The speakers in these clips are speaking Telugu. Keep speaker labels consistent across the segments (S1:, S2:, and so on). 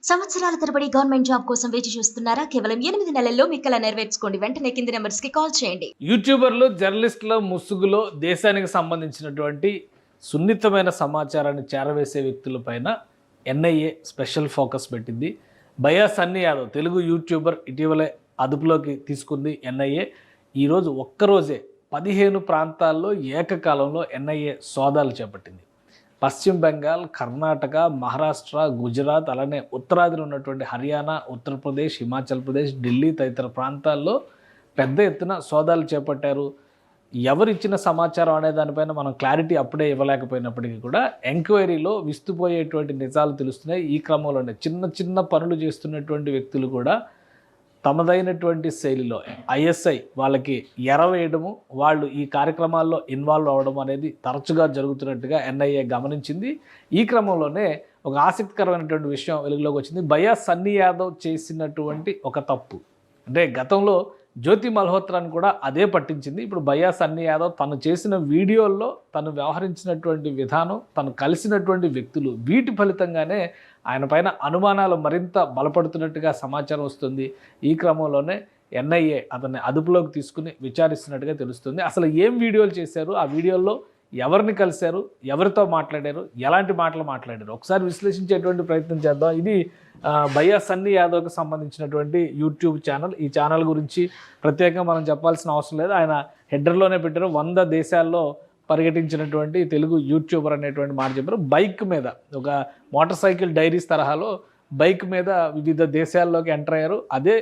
S1: సంవత్సరాల తరబడి గవర్నమెంట్ జాబ్ కోసం వేచి చూస్తున్నారా? కేవలం 8 నెలల్లో మీ కల నెరవేర్చుకోండి. వెంటనే కింది నంబర్స్‌కి కాల్ చేయండి.
S2: యూట్యూబర్లు, జర్నలిస్టుల ముసుగులో దేశానికి సంబంధించినటువంటి సున్నితమైన సమాచారాన్ని చేరవేసే వ్యక్తులపైన ఎన్ఐఏ స్పెషల్ ఫోకస్ పెట్టింది. భయ్యా సన్నీ యాదవ్ తెలుగు యూట్యూబర్ ఇటీవలే అదుపులోకి తీసుకుంది ఎన్ఐఏ. ఈరోజు ఒక్కరోజే 15 ప్రాంతాల్లో ఏకకాలంలో ఎన్ఐఏ సోదాలు చేపట్టింది. పశ్చిమ బెంగాల్, కర్ణాటక, మహారాష్ట్ర, గుజరాత్, అలానే ఉత్తరాదిలో ఉన్నటువంటి హర్యానా, ఉత్తరప్రదేశ్, హిమాచల్ ప్రదేశ్, ఢిల్లీ తదితర ప్రాంతాల్లో పెద్ద ఎత్తున సోదాలు చేపట్టారు. ఎవరిచ్చిన సమాచారం అనే దానిపైన మనం క్లారిటీ అప్పుడే ఇవ్వలేకపోయినప్పటికీ కూడా ఎంక్వైరీలో విస్తుపోయేటువంటి నిజాలు తెలుస్తున్నాయి. ఈ క్రమంలోనే చిన్న చిన్న పనులు చేస్తున్నటువంటి వ్యక్తులు కూడా తమదైనటువంటి శైలిలో ఐఎస్ఐ వాళ్ళకి ఎరవేయడము, వాళ్ళు ఈ కార్యక్రమాల్లో ఇన్వాల్వ్ అవ్వడం అనేది తరచుగా జరుగుతున్నట్టుగా ఎన్ఐఏ గమనించింది. ఈ క్రమంలోనే ఒక ఆసక్తికరమైనటువంటి విషయం వెలుగులోకి వచ్చింది. భయ్యా సన్నీ యాదవ్ చేసినటువంటి ఒక తప్పు అంటే గతంలో జ్యోతి మల్హోత్రాని కూడా అదే పట్టించింది. ఇప్పుడు భయ్యా సన్నీ యాదవ్ తను చేసిన వీడియోల్లో తను వ్యవహరించినటువంటి విధానం, తను కలిసినటువంటి వ్యక్తులు, వీటి ఫలితంగానే ఆయన పైన అనుమానాలు మరింత బలపడుతున్నట్టుగా సమాచారం వస్తుంది. ఈ క్రమంలోనే ఎన్ఐఏ అతన్ని అదుపులోకి తీసుకుని విచారిస్తున్నట్టుగా తెలుస్తుంది. అసలు ఏం వీడియోలు చేశారు, ఆ వీడియోల్లో ఎవరిని కలిశారు, ఎవరితో మాట్లాడారు, ఎలాంటి మాటలు మాట్లాడారు, ఒకసారి విశ్లేషించేటువంటి ప్రయత్నం చేద్దాం. ఇది భయ్యా సన్నీ యాదవ్కి సంబంధించినటువంటి యూట్యూబ్ ఛానల్. ఈ ఛానల్ గురించి ప్రత్యేకంగా మనం చెప్పాల్సిన అవసరం లేదు. ఆయన హెడర్లోనే పెట్టారు 100 దేశాల్లో పర్యటించినటువంటి తెలుగు యూట్యూబర్ అనేటువంటి మాట చెప్పారు. బైక్ మీద ఒక మోటార్ సైకిల్ డైరీస్ తరహాలో బైక్ మీద వివిధ దేశాల్లోకి ఎంటర్ అయ్యారు. అదే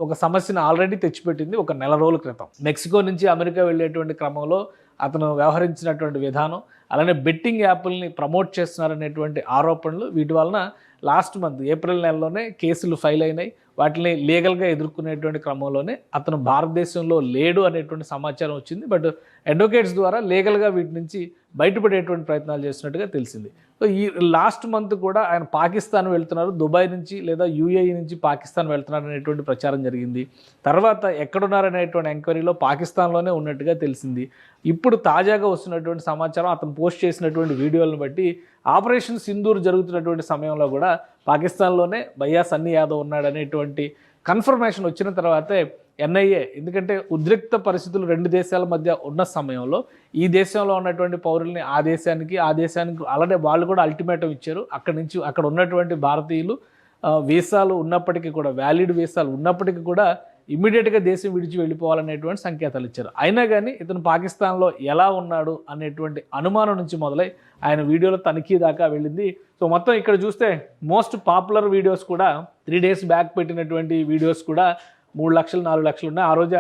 S2: ఒక సమస్యను ఆల్రెడీ తెచ్చిపెట్టింది ఒక నెల రోజుల క్రితం. మెక్సికో నుంచి అమెరికా వెళ్ళేటువంటి క్రమంలో అతను వ్యవహరించినటువంటి విధానం, అలానే బెట్టింగ్ యాప్ల్ని ప్రమోట్ చేస్తున్నారనేటువంటి ఆరోపణలు, వీటి వలన లాస్ట్ మంత్ ఏప్రిల్ నెలలోనే కేసులు ఫైల్ అయినాయి. వాటిని లీగల్గా ఎదుర్కొనేటువంటి క్రమంలోనే అతను భారతదేశంలో లేడు అనేటువంటి సమాచారం వచ్చింది. బట్ అడ్వకేట్స్ ద్వారా లీగల్గా వీటి నుంచి బయటపడేటువంటి ప్రయత్నాలు చేస్తున్నట్టుగా తెలిసింది. సో ఈ లాస్ట్ మంత్ కూడా ఆయన పాకిస్తాన్ వెళ్తున్నారు, దుబాయ్ నుంచి లేదా యూఏఈ నుంచి పాకిస్తాన్ వెళ్తున్నారు అనేటువంటి ప్రచారం జరిగింది. తర్వాత ఎక్కడున్నారనేటువంటి ఎంక్వైరీలో పాకిస్తాన్లోనే ఉన్నట్టుగా తెలిసింది. ఇప్పుడు తాజాగా వస్తున్నటువంటి సమాచారం, అతను పోస్ట్ చేసినటువంటి వీడియోలను బట్టి ఆపరేషన్ సింధూర్ జరుగుతున్నటువంటి సమయంలో కూడా పాకిస్తాన్లోనే భయ్యా సన్నీ యాదవ్ ఉన్నాడనేటువంటి కన్ఫర్మేషన్ వచ్చిన తర్వాతే ఎన్ఐఏ, ఎందుకంటే ఉద్రిక్త పరిస్థితులు 2 దేశాల మధ్య ఉన్న సమయంలో ఈ దేశంలో ఉన్నటువంటి పౌరుల్ని ఆ దేశానికి అలానే వాళ్ళు కూడా అల్టిమేటం ఇచ్చారు. అక్కడ ఉన్నటువంటి భారతీయులు వీసాలు ఉన్నప్పటికీ కూడా, వ్యాలిడ్ వీసాలు ఉన్నప్పటికీ కూడా ఇమ్మీడియట్గా దేశం విడిచి వెళ్ళిపోవాలనేటువంటి సంకేతాలు ఇచ్చారు. అయినా కానీ ఇతను పాకిస్తాన్లో ఎలా ఉన్నాడు అనేటువంటి అనుమానం నుంచి మొదలై ఆయన వీడియోలో తనిఖీ దాకా వెళ్ళింది. సో మొత్తం ఇక్కడ చూస్తే మోస్ట్ పాపులర్ వీడియోస్ కూడా 3 days బ్యాక్ పెట్టినటువంటి వీడియోస్ కూడా 3 లక్షలు 4 లక్షలు ఉన్నాయి. ఆ రోజే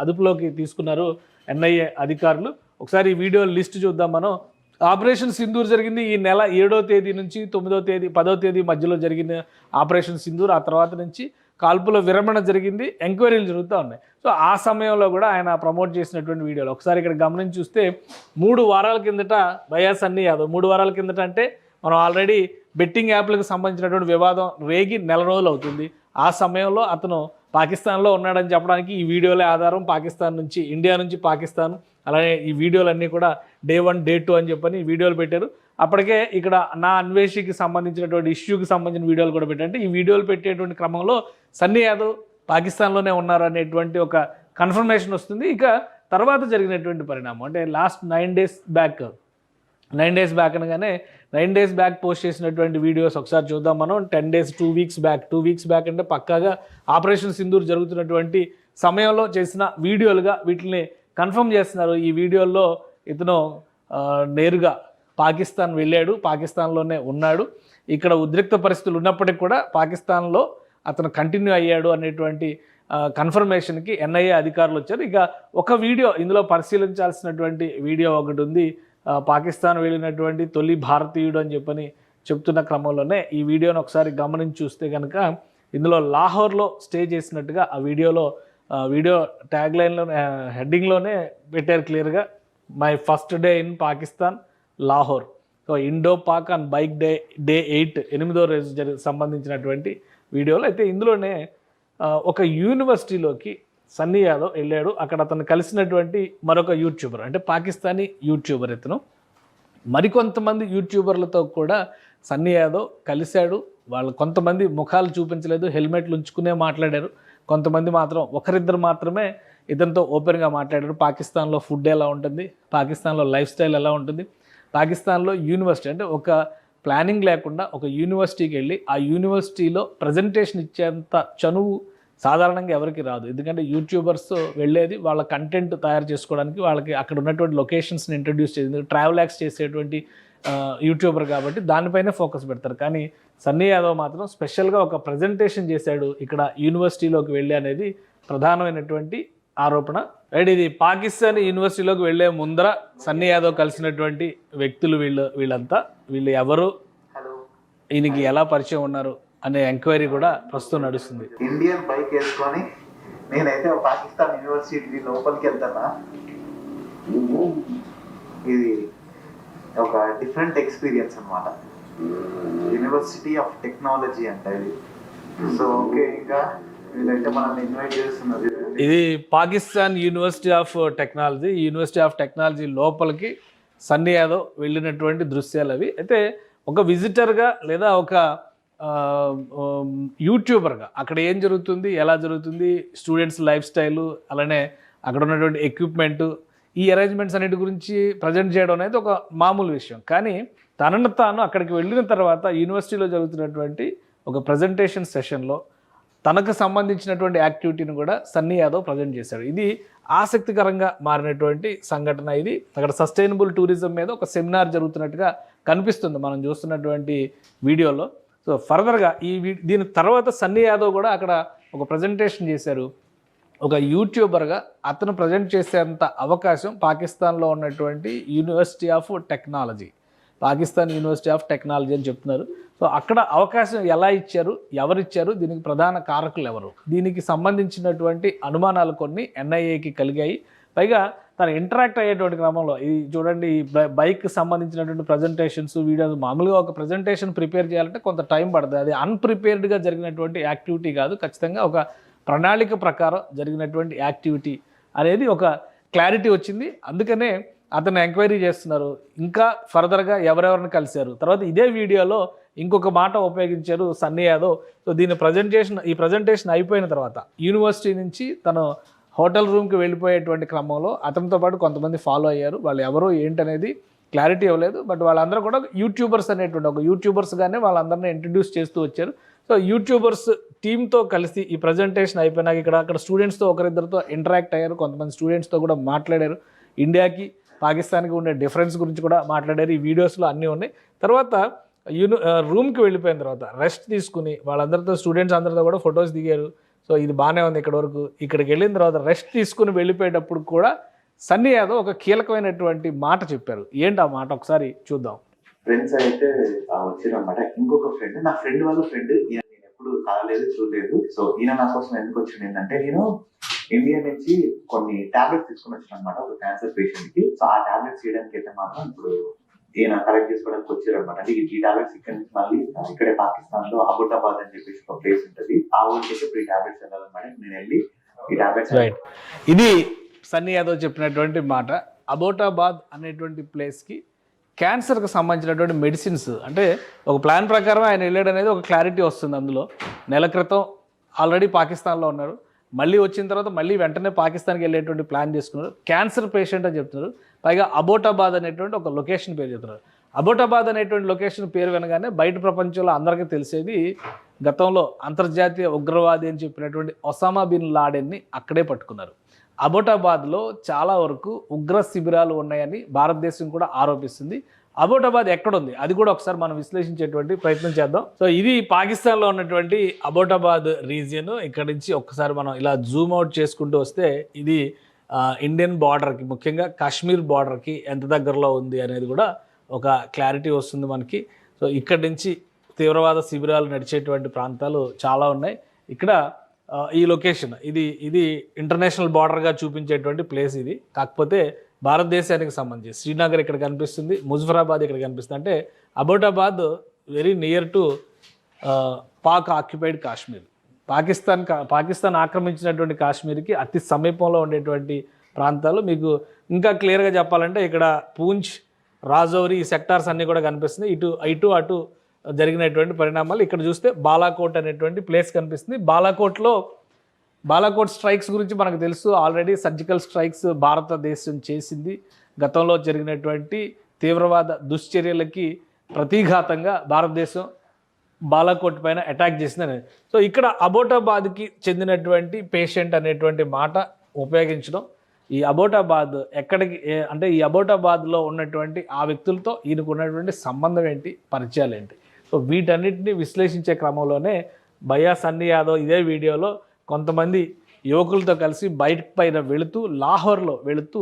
S2: అదుపులోకి తీసుకున్నారు ఎన్ఐఏ అధికారులు. ఒకసారి ఈ వీడియో లిస్ట్ చూద్దాం మనం. ఆపరేషన్ సింధూర్ జరిగింది ఈ నెల 7వ తేదీ నుంచి 9వ తేదీ 10వ తేదీ మధ్యలో జరిగిన ఆపరేషన్ సింధూర్. ఆ తర్వాత నుంచి కాల్పుల విరమణ జరిగింది, ఎంక్వైరీలు జరుగుతూ ఉన్నాయి. సో ఆ సమయంలో కూడా ఆయన ప్రమోట్ చేసినటువంటి వీడియోలు ఒకసారి ఇక్కడ గమనించి చూస్తే 3 వారాల కిందట భయ్యా సన్నీ యాదవ్, 3 వారాల కిందట అంటే మనం ఆల్రెడీ బెట్టింగ్ యాప్లకు సంబంధించినటువంటి వివాదం రేగి నెల రోజులు అవుతుంది. ఆ సమయంలో అతను పాకిస్తాన్లో ఉన్నాడని చెప్పడానికి ఈ వీడియోలే ఆధారం. పాకిస్తాన్ నుంచి, ఇండియా నుంచి పాకిస్తాన్, అలానే ఈ వీడియోలన్నీ కూడా Day 1 Day 2 అని చెప్పని వీడియోలు పెట్టారు. అప్పటికే ఇక్కడ నా అన్వేషికి సంబంధించినటువంటి ఇష్యూకి సంబంధించిన వీడియోలు కూడా పెట్టారంటే ఈ వీడియోలు పెట్టేటువంటి క్రమంలో సన్నీ యాదవ్ పాకిస్తాన్లోనే ఉన్నారు అనేటువంటి ఒక కన్ఫర్మేషన్ వస్తుంది. ఇక తర్వాత జరిగినటువంటి పరిణామం అంటే లాస్ట్ 9 days బ్యాక్ అనగానే 9 days బ్యాక్ పోస్ట్ చేసినటువంటి వీడియోస్ ఒకసారి చూద్దాం మనం. 10 days 2 weeks బ్యాక్ అంటే పక్కాగా ఆపరేషన్ సింధూర్ జరుగుతున్నటువంటి సమయంలో చేసిన వీడియోలుగా వీటిని కన్ఫర్మ్ చేస్తున్నారు. ఈ వీడియోల్లో ఇతను నేరుగా పాకిస్తాన్ వెళ్ళాడు, పాకిస్తాన్లోనే ఉన్నాడు, ఇక్కడ ఉద్రిక్త పరిస్థితులు ఉన్నప్పటికీ కూడా పాకిస్తాన్లో అతను కంటిన్యూ అయ్యాడు అనేటువంటి కన్ఫర్మేషన్కి ఎన్ఐఏ అధికారులు వచ్చారు. ఇక ఒక వీడియో ఇందులో పరిశీలించాల్సినటువంటి వీడియో ఒకటి ఉంది. పాకిస్తాన్ వెళ్ళినటువంటి తొలి భారతీయుడు అని చెప్పని చెప్తున్న క్రమంలోనే ఈ వీడియోని ఒకసారి గమనించి చూస్తే కనుక ఇందులో లాహోర్లో స్టే చేసినట్టుగా ఆ వీడియో ట్యాగ్లైన్లో హెడ్డింగ్లోనే పెట్టారు క్లియర్గా, my first day in Pakistan Lahore. So Indo Pak on bike day 8వ రోజు సంబంధించినటువంటి వీడియోలో అయితే ఇందులోనే ఒక యూనివర్సిటీలోకి సన్నీ యాదవ్ వెళ్ళాడు. అక్కడ అతను కలిసినటువంటి మరొక యూట్యూబర్, అంటే పాకిస్తానీ యూట్యూబర్ ఇతను. మరికొంతమంది యూట్యూబర్లతో కూడా సన్నీ యాదవ్ కలిశాడు, వాళ్ళు కొంతమంది ముఖాలు చూపించలేదు, హెల్మెట్లు ఉంచుకునే మాట్లాడారు. కొంతమంది మాత్రం ఒకరిద్దరు మాత్రమే ఇతనితో ఓపెన్గా మాట్లాడారు. పాకిస్తాన్లో ఫుడ్ ఎలా ఉంటుంది, పాకిస్తాన్లో లైఫ్ స్టైల్ ఎలా ఉంటుంది, పాకిస్తాన్లో యూనివర్సిటీ అంటే ఒక ప్లానింగ్ లేకుండా ఒక యూనివర్సిటీకి వెళ్ళి ఆ యూనివర్సిటీలో ప్రజెంటేషన్ ఇచ్చేంత చనువు సాధారణంగా ఎవరికి రాదు. ఎందుకంటే యూట్యూబర్స్ వెళ్ళేది వాళ్ళ కంటెంట్ తయారు చేసుకోవడానికి, వాళ్ళకి అక్కడ ఉన్నటువంటి లొకేషన్స్ని ఇంట్రడ్యూస్ చేసి ట్రావెల్ యాక్స్ చేసేటువంటి యూట్యూబర్ కాబట్టి దానిపైనే ఫోకస్ పెడతారు. కానీ సన్నీ యాదవ్ మాత్రం స్పెషల్గా ఒక ప్రజెంటేషన్ చేశాడు ఇక్కడ యూనివర్సిటీలోకి వెళ్ళి అనేది ప్రధానమైనటువంటి ఆరోపణ. రైట్, ఇది పాకిస్తాన్ యూనివర్సిటీలోకి వెళ్ళే ముందర సన్నీ యాదవ్ కలిసినటువంటి వ్యక్తులు వీళ్ళంతా వీళ్ళు ఎవరు, ఈయనకి ఎలా పరిచయం ఉన్నారు అనే ఎంక్వైరీ కూడా ప్రస్తుతం నడుస్తుంది.
S3: ఇండియన్ బైక్ వేసుకొని నేనైతే పాకిస్తాన్ యూనివర్సిటీ లోపలికి వెళ్తానా, ఇది ఒక డిఫరెంట్ ఎక్స్పీరియన్స్ అన్నమాట. యూనివర్సిటీ ఆఫ్ టెక్నాలజీ అంట ఇది. సో ఓకే, ఇంకా వీళ్ళైతే మనల్ని ఇన్వైట్ చేస్తున్నారు.
S2: ఇది Pakistan university of technology. University of technology లోపలికి సన్నీ యాదవ్ వెళ్ళినటువంటి దృశ్యాలు అవి. అయితే ఒక విజిటర్గా లేదా ఒక యూట్యూబర్గా అక్కడ ఏం జరుగుతుంది, ఎలా జరుగుతుంది, స్టూడెంట్స్ లైఫ్ స్టైలు, అలానే అక్కడ ఉన్నటువంటి ఎక్విప్మెంటు, ఈ అరేంజ్మెంట్స్ అన్నిటి గురించి ప్రజెంట్ చేయడం అనేది ఒక మామూలు విషయం. కానీ తనను తాను అక్కడికి వెళ్ళిన తర్వాత యూనివర్సిటీలో జరుగుతున్నటువంటి ఒక ప్రజెంటేషన్ సెషన్లో తనకు సంబంధించినటువంటి యాక్టివిటీని కూడా సన్నీ యాదవ్ ప్రజెంట్ చేశాడు. ఇది ఆసక్తికరంగా మారినటువంటి సంఘటన. ఇది అక్కడ సస్టైనబుల్ టూరిజం మీద ఒక సెమినార్ జరుగుతున్నట్టుగా కనిపిస్తుంది మనం చూస్తున్నటువంటి వీడియోలో. సో ఫర్దర్గా దీని తర్వాత సన్నీ యాదవ్ కూడా అక్కడ ఒక ప్రజెంటేషన్ చేశారు. ఒక యూట్యూబర్గా అతను ప్రజెంట్ చేసేంత అవకాశం పాకిస్తాన్లో ఉన్నటువంటి university of technology, Pakistan university of technology అని చెప్తున్నారు. సో అక్కడ అవకాశం ఎలా ఇచ్చారు, ఎవరిచ్చారు, దీనికి ప్రధాన కారకులు ఎవరు, దీనికి సంబంధించినటువంటి అనుమానాలు కొన్ని ఎన్ఐఏకి కలిగాయి. పైగా తను ఇంటరాక్ట్ అయ్యేటువంటి క్రమంలో ఇది చూడండి, ఈ బైక్కి సంబంధించినటువంటి ప్రజెంటేషన్స్, వీడియోస్, మామూలుగా ఒక ప్రజెంటేషన్ ప్రిపేర్ చేయాలంటే కొంత టైం పడుతుంది. అది అన్ప్రిపేర్డ్గా జరిగినటువంటి యాక్టివిటీ కాదు, ఖచ్చితంగా ఒక ప్రణాళిక ప్రకారం జరిగినటువంటి యాక్టివిటీ అనేది ఒక క్లారిటీ వచ్చింది. అందుకనే అతను ఎంక్వైరీ చేస్తున్నారు. ఇంకా ఫర్దర్గా ఎవరెవరిని కలిశారు, తర్వాత ఇదే వీడియోలో ఇంకొక మాట ఉపయోగించారు సన్నీ యాదవ్. సో ఈ ప్రజెంటేషన్ అయిపోయిన తర్వాత యూనివర్సిటీ నుంచి తను హోటల్ రూమ్కి వెళ్ళిపోయేటువంటి క్రమంలో అతనితో పాటు కొంతమంది ఫాలో అయ్యారు. వాళ్ళు ఎవరో ఏంటనేది క్లారిటీ ఇవ్వలేదు. బట్ వాళ్ళందరూ కూడా యూట్యూబర్స్ అనేటువంటి ఒక యూట్యూబర్స్గానే వాళ్ళందరినీ ఇంట్రడ్యూస్ చేస్తూ వచ్చారు. సో యూట్యూబర్స్ టీంతో కలిసి ఈ ప్రజెంటేషన్ అయిపోయినాక అక్కడ స్టూడెంట్స్తో ఒకరిద్దరితో ఇంటరాక్ట్ అయ్యారు. కొంతమంది స్టూడెంట్స్తో కూడా మాట్లాడారు. ఇండియాకి పాకిస్తాన్కి ఉండే డిఫరెన్స్ గురించి కూడా మాట్లాడారు. ఈ వీడియోస్లో అన్నీ ఉన్నాయి. తర్వాత రూమ్కి వెళ్ళిపోయిన తర్వాత రెస్ట్ తీసుకుని వాళ్ళందరితో, స్టూడెంట్స్ అందరితో కూడా ఫొటోస్ దిగారు. సో ఇది బాగానే ఉంది ఇక్కడ వరకు. ఇక్కడికి వెళ్ళిన తర్వాత రెస్ట్ తీసుకుని వెళ్ళిపోయేటప్పుడు కూడా సన్నీ యాదవ్ ఒక కీలకమైనటువంటి మాట చెప్పారు. ఏంటి ఆ మాట ఒకసారి చూద్దాం.
S3: ఫ్రెండ్స్ అయితే వచ్చారనమాట. ఇంకొక ఫ్రెండ్, నా ఫ్రెండ్ వాళ్ళ ఫ్రెండ్, నేను ఎప్పుడు కాలేదు, చూడలేదు. సో ఈయన నా కోసం ఎందుకు వచ్చింది ఏంటంటే, నేను ఇండియా నుంచి కొన్ని టాబ్లెట్స్ తీసుకుని వచ్చాను అనమాట ఒక క్యాన్సర్ పేషెంట్ కి. సో ఆ టాబ్లెట్స్ చేయడానికి అయితే మాత్రం ఇప్పుడు ఈయన కలెక్ట్ చేసుకోవడానికి వచ్చారు అనమాట. అంటే ఈ టాబ్లెట్స్ ఇక్కడ నుంచి మళ్ళీ ఇక్కడే పాకిస్తాన్ లో అబుటాబాద్ అని చెప్పేసి ఒక ప్లేస్ ఉంటుంది, ఆ ఊరికి అయితే ఇప్పుడు ఈ టాబ్లెట్స్ వెళ్ళాలన్నమాట. నేను వెళ్ళి ఈ టాబ్లెట్స్.
S2: రైట్, ఇది సన్నీ యాదవ్ చెప్పినటువంటి మాట. అబోటాబాద్ అనేటువంటి ప్లేస్కి క్యాన్సర్కి సంబంధించినటువంటి మెడిసిన్స్, అంటే ఒక ప్లాన్ ప్రకారం ఆయన వెళ్ళాడు అనేది ఒక క్లారిటీ వస్తుంది. అందులో నెల క్రితం ఆల్రెడీ పాకిస్తాన్లో ఉన్నారు, మళ్ళీ వచ్చిన తర్వాత మళ్ళీ వెంటనే పాకిస్తాన్కి వెళ్ళేటువంటి ప్లాన్ చేసుకున్నారు. క్యాన్సర్ పేషెంట్ అని చెప్తున్నారు. పైగా అబోటాబాద్ అనేటువంటి ఒక లొకేషన్ పేరు చెప్తున్నారు. అబోటాబాద్ అనేటువంటి లొకేషన్ పేరు వినగానే బయట ప్రపంచంలో అందరికీ తెలిసేది, గతంలో అంతర్జాతీయ ఉగ్రవాది అని చెప్పినటువంటి ఒసామా బిన్ లాడెన్ని అక్కడే పట్టుకున్నారు. అబోటాబాద్లో చాలా వరకు ఉగ్ర శిబిరాలు ఉన్నాయని భారతదేశం కూడా ఆరోపిస్తుంది. అబోటాబాద్ ఎక్కడుంది అది కూడా ఒకసారి మనం విశ్లేషించేటువంటి ప్రయత్నం చేద్దాం. సో ఇది పాకిస్తాన్లో ఉన్నటువంటి అబోటాబాద్ రీజియన్. ఇక్కడ నుంచి ఒక్కసారి మనం ఇలా జూమ్ అవుట్ చేసుకుంటూ వస్తే ఇది ఇండియన్ బార్డర్కి, ముఖ్యంగా కాశ్మీర్ బార్డర్కి ఎంత దగ్గరలో ఉంది అనేది కూడా ఒక క్లారిటీ వస్తుంది మనకి. సో ఇక్కడి నుంచి తీవ్రవాద శిబిరాలు నడిచేటువంటి ప్రాంతాలు చాలా ఉన్నాయి. ఇక్కడ ఈ లొకేషన్ ఇది ఇంటర్నేషనల్ బార్డర్గా చూపించేటువంటి ప్లేస్ ఇది. కాకపోతే భారతదేశానికి సంబంధించి శ్రీనగర్ ఇక్కడ కనిపిస్తుంది, ముజఫరాబాద్ ఇక్కడ కనిపిస్తుంది. అంటే Abbottabad very near to Pak occupied Kashmir. Pakistan ఆక్రమించినటువంటి కాశ్మీర్కి అతి సమీపంలో ఉండేటువంటి ప్రాంతాలు. మీకు ఇంకా క్లియర్గా చెప్పాలంటే ఇక్కడ పూంచ్, రాజౌరి, ఈ సెక్టార్స్ అన్నీ కూడా కనిపిస్తుంది. ఇటు అటు జరిగినటువంటి పరిణామాలు. ఇక్కడ చూస్తే బాలాకోట్ అనేటువంటి ప్లేస్ కనిపిస్తుంది. బాలాకోట్ స్ట్రైక్స్ గురించి మనకు తెలుసు. ఆల్రెడీ సర్జికల్ స్ట్రైక్స్ భారతదేశం చేసింది. గతంలో జరిగినటువంటి తీవ్రవాద దుశ్చర్యలకి ప్రతిఘాతంగా భారతదేశం బాలాకోట్ పైన అటాక్ చేసిందని. సో ఇక్కడ అబోటాబాద్కి చెందినటువంటి పేషెంట్ అనేటువంటి మాట ఉపయోగించడం, ఈ అబోటాబాద్ ఎక్కడికి అంటే ఈ అబోటాబాద్లో ఉన్నటువంటి ఆ వ్యక్తులతో ఈయనకు ఉన్నటువంటి సంబంధం ఏంటి, పరిచయాలు ఏంటి, సో వీటన్నిటిని విశ్లేషించే క్రమంలోనే భయ్యా సన్నీ యాదవ్ ఇదే వీడియోలో కొంతమంది యువకులతో కలిసి బైక్ పైన వెళుతూ లాహోర్లో వెళుతూ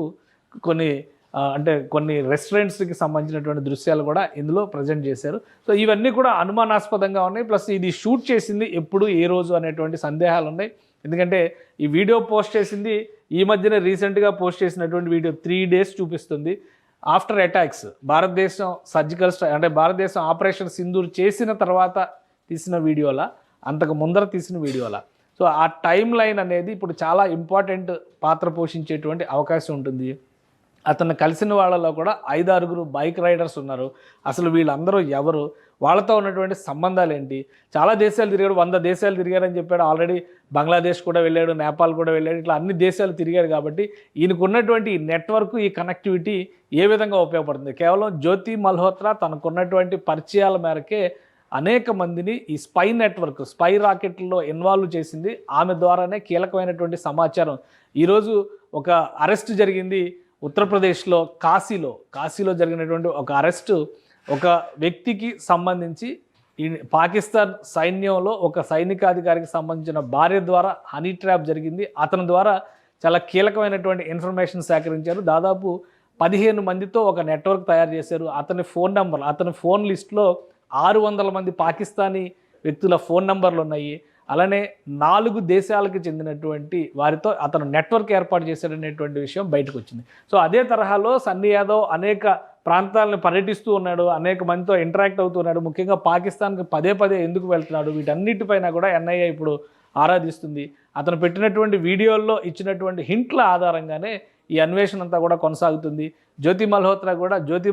S2: కొన్ని రెస్టారెంట్స్కి సంబంధించినటువంటి దృశ్యాలు కూడా ఇందులో ప్రజెంట్ చేశారు. సో ఇవన్నీ కూడా అనుమానాస్పదంగా ఉన్నాయి. ప్లస్ ఇది షూట్ చేసింది ఎప్పుడు, ఏ రోజు అనేటువంటి సందేహాలు ఉన్నాయి. ఎందుకంటే ఈ వీడియో పోస్ట్ చేసింది ఈ మధ్యనే రీసెంట్గా పోస్ట్ చేసినటువంటి వీడియో 3 days చూపిస్తుంది. ఆఫ్టర్ అటాక్స్ భారతదేశం సర్జికల్ స్ట్రైక్ అంటే భారతదేశం ఆపరేషన్ సింధూర్ చేసిన తర్వాత తీసిన వీడియోలా, అంతకు ముందర తీసిన వీడియోలా. సో ఆ టైం లైన్ అనేది ఇప్పుడు చాలా ఇంపార్టెంట్ పాత్ర పోషించేటువంటి అవకాశం ఉంటుంది. అతను కలిసిన వాళ్ళలో కూడా 5-6 బైక్ రైడర్స్ ఉన్నారు. అసలు వీళ్ళందరూ ఎవరు, వాళ్ళతో ఉన్నటువంటి సంబంధాలు ఏంటి? చాలా దేశాలు తిరిగాడు, 100 దేశాలు తిరిగాడని చెప్పాడు. ఆల్రెడీ బంగ్లాదేశ్ కూడా వెళ్ళాడు, నేపాల్ కూడా వెళ్ళాడు. ఇట్లా అన్ని దేశాలు తిరిగాడు. కాబట్టి ఈయనకు ఉన్నటువంటి ఈ నెట్వర్క్, ఈ కనెక్టివిటీ ఏ విధంగా ఉపయోగపడుతుంది? కేవలం జ్యోతి మల్హోత్రా తనకున్నటువంటి పరిచయాల మేరకే అనేక మందిని ఈ స్పై నెట్వర్క్, స్పై రాకెట్లలో ఇన్వాల్వ్ చేసింది. ఆమె ద్వారానే కీలకమైనటువంటి సమాచారం. ఈరోజు ఒక అరెస్ట్ జరిగింది ఉత్తరప్రదేశ్లో కాశీలో జరిగినటువంటి ఒక అరెస్టు. ఒక వ్యక్తికి సంబంధించి ఈ పాకిస్తాన్ సైన్యంలో ఒక సైనికాధికారికి సంబంధించిన భార్య ద్వారా హనీ ట్రాప్ జరిగింది. అతని ద్వారా చాలా కీలకమైనటువంటి ఇన్ఫర్మేషన్ సేకరించారు. దాదాపు 15 మందితో ఒక నెట్వర్క్ తయారు చేశారు. అతని ఫోన్ నెంబర్, అతని ఫోన్ లిస్ట్లో 600 మంది పాకిస్తానీ వ్యక్తుల ఫోన్ నెంబర్లు ఉన్నాయి. అలానే 4 దేశాలకు చెందినటువంటి వారితో అతను నెట్వర్క్ ఏర్పాటు చేశాడనేటువంటి విషయం బయటకు వచ్చింది. సో అదే తరహాలో సన్నీ యాదవ్ అనేక ప్రాంతాలను పర్యటిస్తూ ఉన్నాడు, అనేక మందితో ఇంటరాక్ట్ అవుతున్నాడు. ముఖ్యంగా పాకిస్తాన్కి పదే ఎందుకు వెళ్తున్నాడు, వీటన్నిటిపైన కూడా ఎన్ఐఏ ఇప్పుడు ఆరాధిస్తుంది. అతను పెట్టినటువంటి వీడియోల్లో ఇచ్చినటువంటి హింట్ల ఆధారంగానే ఈ అన్వేషణ అంతా కూడా కొనసాగుతుంది. జ్యోతి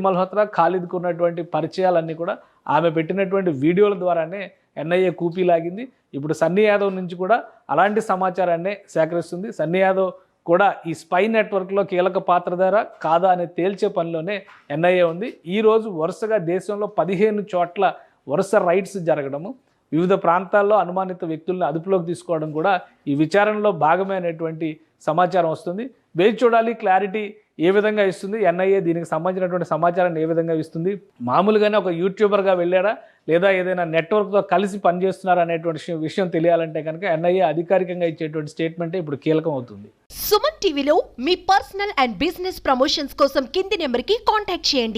S2: మల్హోత్రా ఖాలిద్కు ఉన్నటువంటి పరిచయాలన్నీ కూడా ఆమె పెట్టినటువంటి వీడియోల ద్వారానే ఎన్ఐఏ కూపీ లాగింది. ఇప్పుడు సన్నీ యాదవ్ నుంచి కూడా అలాంటి సమాచారాన్ని సేకరిస్తుంది. సన్నీ యాదవ్ కూడా ఈ స్పై నెట్వర్క్లో కీలక పాత్రధార కాదా అని తేల్చే పనిలోనే ఎన్ఐఏ ఉంది. ఈరోజు వరుసగా దేశంలో 15 చోట్ల వరుస రైడ్స్ జరగడము, వివిధ ప్రాంతాల్లో అనుమానిత వ్యక్తులను అదుపులోకి తీసుకోవడం కూడా ఈ విచారణలో భాగమే అనేటువంటి సమాచారం వస్తుంది. వేచి చూడాలి, క్లారిటీ ఏ విధంగా ఇస్తుంది ఎన్ఐఏ, దీనికి సంబంధించినటువంటి సమాచారాన్ని ఏ విధంగా ఇస్తుంది. మామూలుగానే ఒక యూట్యూబర్గా వెళ్ళాడా లేదా ఏదైనా నెట్వర్క్తో కలిసి పనిచేస్తున్నారా అనేటువంటి విషయం తెలియాలంటే కనుక ఎన్ఐఏ అధికారికంగా ఇచ్చేటువంటి స్టేట్మెంటే ఇప్పుడు కీలకం అవుతుంది.
S4: సుమన్ టీవీలో మీ పర్సనల్ అండ్ బిజినెస్ ప్రమోషన్స్ కోసం కింది నెంబర్కి కాంటాక్ట్ చేయండి.